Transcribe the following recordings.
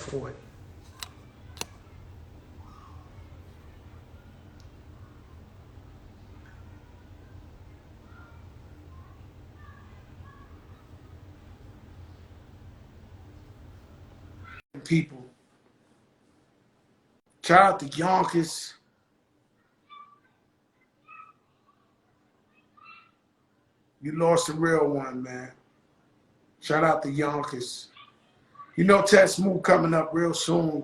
for it. People. Shout out to Yonkers. You lost a real one, man. Shout out to Yonkers. You know Ted Smooth coming up real soon.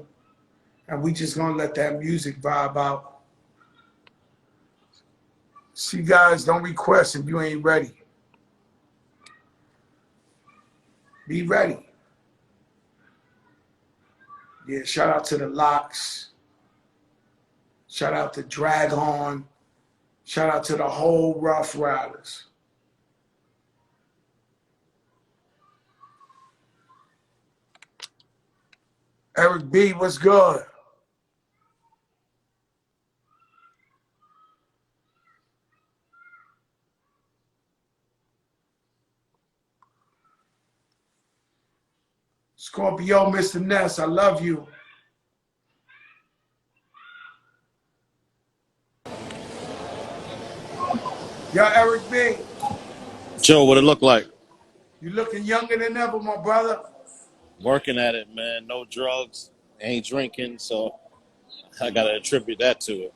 And we just gonna let that music vibe out. See, guys, don't request if you ain't ready. Be ready. Yeah, shout out to the Locks. Shout out to Drag On. Shout out to the whole Rough Riders. Eric B, what's good? Scorpio, Mr. Ness, I love you. Yo, Eric B. Joe, what it look like? You looking younger than ever, my brother. Working at it, man. No drugs, ain't drinking, so I gotta attribute that to it.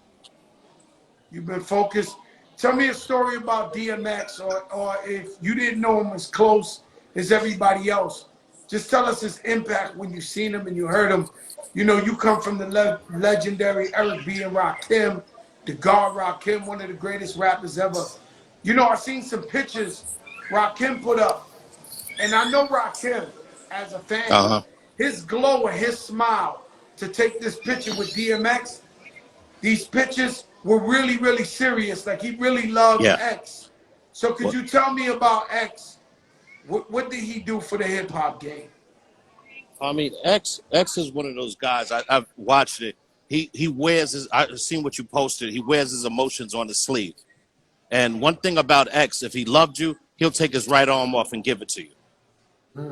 You've been focused. Tell me a story about DMX, or if you didn't know him as close as everybody else, just tell us his impact when you seen him and you heard him. You know, you come from the legendary Eric B. and Rakim, the God Rakim, one of the greatest rappers ever. You know, I seen some pictures Rakim put up, and I know Rakim as a fan. Uh-huh. His glow and his smile to take this picture with DMX, these pictures were really, really serious. Like, he really loved Yeah. X. So could you tell me about X? What did he do for the hip hop game? I mean, X is one of those guys. I've watched it. He wears his. I've seen what you posted. He wears his emotions on his sleeve. And one thing about X, if he loved you, he'll take his right arm off and give it to you.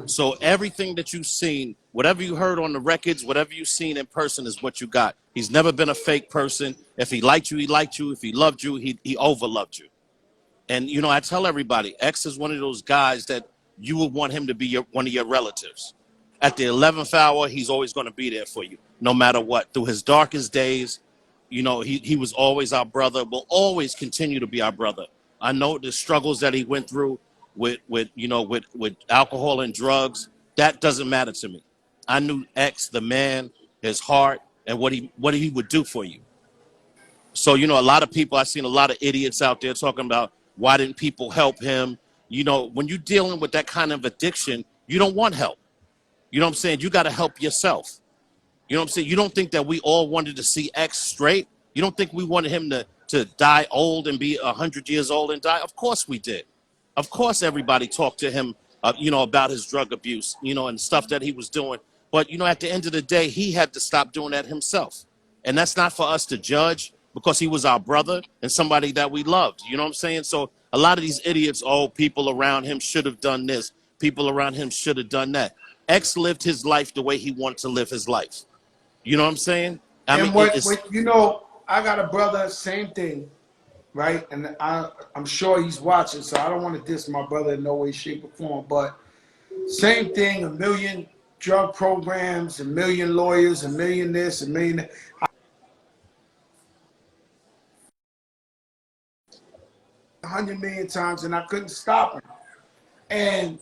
So everything that you've seen, whatever you heard on the records, whatever you've seen in person is what you got. He's never been a fake person. If he liked you, he liked you. If he loved you, he overloved you. And, you know, I tell everybody, X is one of those guys that you would want him to be one of your relatives. At the 11th hour, he's always going to be there for you, no matter what. Through his darkest days, you know, he was always our brother, will always continue to be our brother. I know the struggles that he went through with alcohol and drugs. That doesn't matter to me. I knew X, the man, his heart, and what he would do for you. So, you know, a lot of people, I've seen a lot of idiots out there talking about why didn't people help him? You know, when you're dealing with that kind of addiction, you don't want help. You know what I'm saying? You got to help yourself. You know what I'm saying? You don't think that we all wanted to see X straight? You don't think we wanted him to die old and be 100 years old and die? Of course we did. Of course everybody talked to him, you know, about his drug abuse, you know, and stuff that he was doing. But, you know, at the end of the day, he had to stop doing that himself. And that's not for us to judge, because he was our brother and somebody that we loved. You know what I'm saying? So a lot of these idiots, oh, people around him should have done this. People around him should have done that. X lived his life the way he wanted to live his life. You know what I'm saying? I mean, you know, I got a brother, same thing, right? And I'm sure he's watching, so I don't want to diss my brother in no way, shape, or form. But same thing, a million drug programs, a million lawyers, a million this, a million that. 100 million times, and I couldn't stop him. And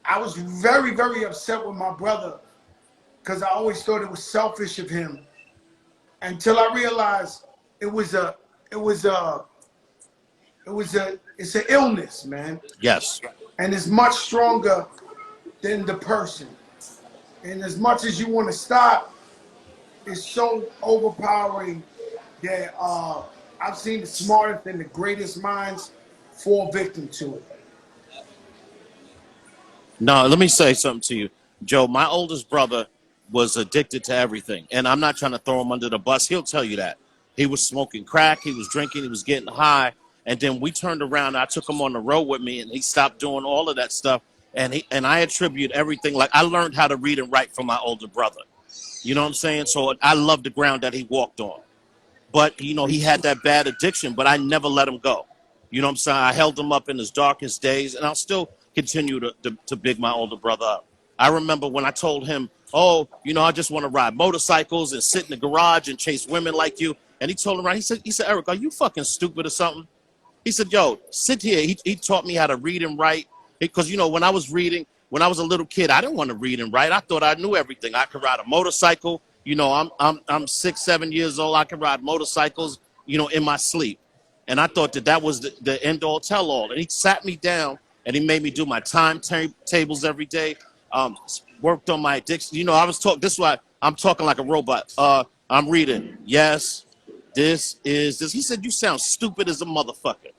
I was very, very upset with my brother because I always thought it was selfish of him, until I realized it's an illness, man. yes. And it's much stronger than the person. And as much as you want to stop, it's so overpowering that I've seen the smartest and the greatest minds fall victim to it. No, let me say something to you, Joe. My oldest brother was addicted to everything, and I'm not trying to throw him under the bus. He'll tell you that. He was smoking crack, he was drinking, he was getting high, and then we turned around. I took him on the road with me, and he stopped doing all of that stuff, and I attribute everything. Like, I learned how to read and write from my older brother. You know what I'm saying? So I love the ground that he walked on. But, you know, he had that bad addiction, but I never let him go. You know what I'm saying? I held him up in his darkest days, and I'll still continue to big my older brother up. I remember when I told him, oh, you know, I just want to ride motorcycles and sit in the garage and chase women like you. And he told him, right, he said, Eric, are you fucking stupid or something? He said, yo, sit here. He taught me how to read and write. Because, you know, when I was reading, when I was a little kid, I didn't want to read and write. I thought I knew everything. I could ride a motorcycle. You know, I'm 6, 7 years old. I can ride motorcycles, you know, in my sleep. And I thought that was the end all tell all. And he sat me down and he made me do my tables every day. Worked on my addiction. You know, I was talking, this is why I'm talking like a robot. I'm reading. Yes, this is this. He said, you sound stupid as a motherfucker.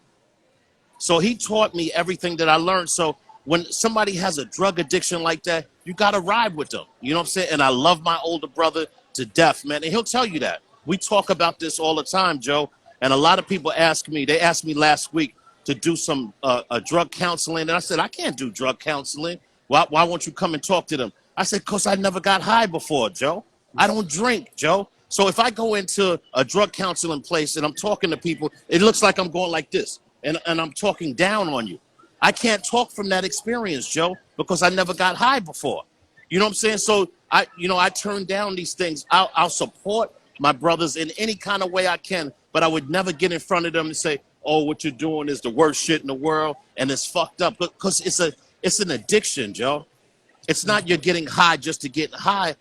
So he taught me everything that I learned. So when somebody has a drug addiction like that, you got to ride with them. You know what I'm saying? And I love my older brother to death, man. And he'll tell you that. We talk about this all the time, Joe. And a lot of people ask me, they asked me last week to do some drug counseling. And I said, I can't do drug counseling. Why won't you come and talk to them? I said, because I never got high before, Joe. I don't drink, Joe. So if I go into a drug counseling place and I'm talking to people, it looks like I'm going like this. And I'm talking down on you. I can't talk from that experience, Joe, because I never got high before. You know what I'm saying? So I turn down these things. I'll support my brothers in any kind of way I can, but I would never get in front of them and say, oh, what you're doing is the worst shit in the world and it's fucked up. Because it's an addiction, Joe. It's not you're getting high just to get high.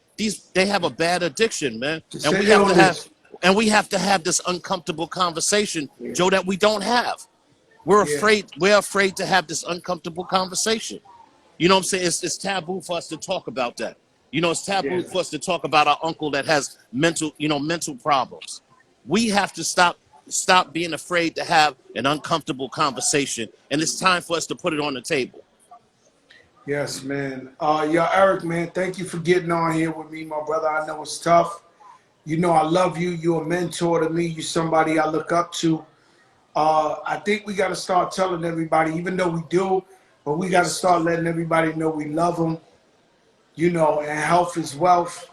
They have a bad addiction, man. And we have to have this uncomfortable conversation, Joe, that we don't have. We're afraid to have this uncomfortable conversation. You know what I'm saying? It's taboo for us to talk about that. You know, it's taboo for us to talk about our uncle that has mental problems. We have to stop being afraid to have an uncomfortable conversation. And it's time for us to put it on the table. Yes, man. Eric, man, thank you for getting on here with me, my brother. I know it's tough. You know I love you. You're a mentor to me. You're somebody I look up to. I think we got to start telling everybody, even though we do, but we got to start letting everybody know we love them, you know, and health is wealth.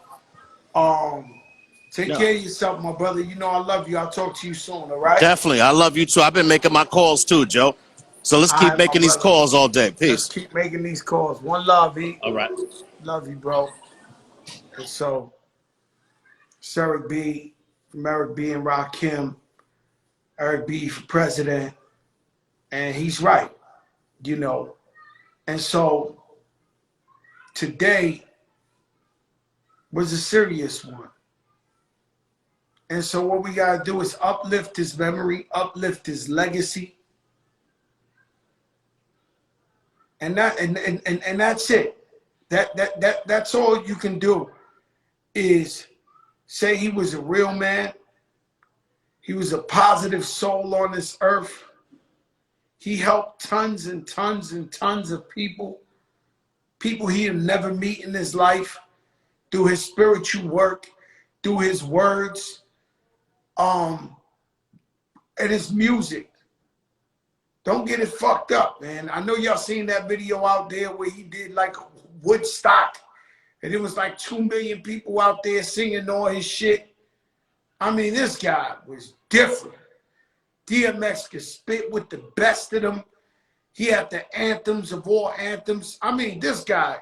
Take care of yourself, my brother. You know I love you. I'll talk to you soon, all right? Definitely. I love you, too. I've been making my calls, too, Joe. So let's keep making these calls all day. Peace. Let's keep making these calls. One love, E. All right. Love you, bro. And so, it's Eric B. from Eric B. and Rakim. Eric B. for president, and he's right, you know. And so today was a serious one. And so what we gotta do is uplift his memory, uplift his legacy. And that's it. That's all you can do is say he was a real man. He was a positive soul on this earth. He helped tons and tons and tons of people he'll never meet in his life, through his spiritual work, through his words, and his music. Don't get it fucked up, man. I know y'all seen that video out there where he did like Woodstock, and it was like 2 million people out there singing all his shit. I mean, this guy was different. DMX could spit with the best of them. He had the anthems of all anthems. I mean, this guy